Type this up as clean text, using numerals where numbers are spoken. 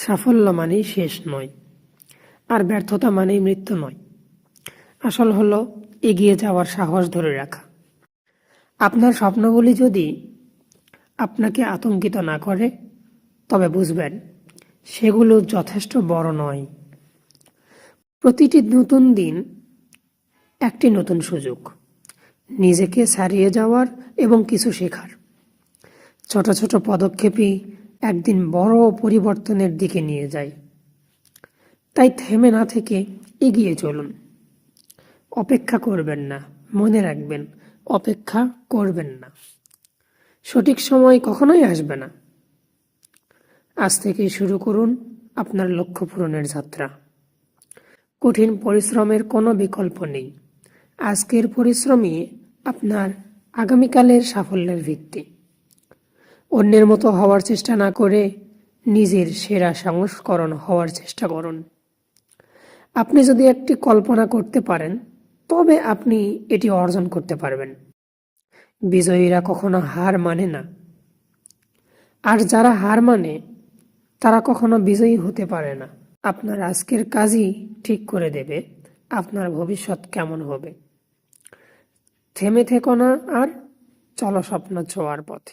সাফল্য মানেই শেষ নয়, আর ব্যর্থতা মানেই মৃত্যু নয়। আসল হলো এগিয়ে যাওয়ার সাহস ধরে রাখা। আপনার স্বপ্নগুলি যদি আপনাকে আতঙ্কিত না করে, তবে বুঝবেন সেগুলো যথেষ্ট বড় নয়। প্রতিটি নতুন দিন একটি নতুন সুযোগ, নিজেকে ছাড়িয়ে যাওয়ার এবং কিছু শেখার। ছোট ছোট পদক্ষেপই একদিন বড় পরিবর্তনের দিকে নিয়ে যায়। তাই থেমে না থেকে এগিয়ে চলুন। অপেক্ষা করবেন না, মনে রাখবেন অপেক্ষা করবেন না। সঠিক সময় কখনোই আসবে না। আজ থেকেই শুরু করুন আপনার লক্ষ্য পূরণের যাত্রা। কঠিন পরিশ্রমের কোনো বিকল্প নেই। আজকের পরিশ্রমই আপনার আগামীকালের সাফল্যের ভিত্তি। অন্যের মতো হওয়ার চেষ্টা না করে নিজের সেরা সংস্করণ হওয়ার চেষ্টা করুন। আপনি যদি একটি কল্পনা করতে পারেন, তবে আপনি এটি অর্জন করতে পারবেন। বিজয়ীরা কখনো হার মানে না, আর যারা হার মানে তারা কখনো বিজয়ী হতে পারে না। আপনার আজকের কাজই ঠিক করে দেবে আপনার ভবিষ্যৎ কেমন হবে। থেমে থেকো না, আর চলো স্বপ্ন ছোঁয়ার পথে।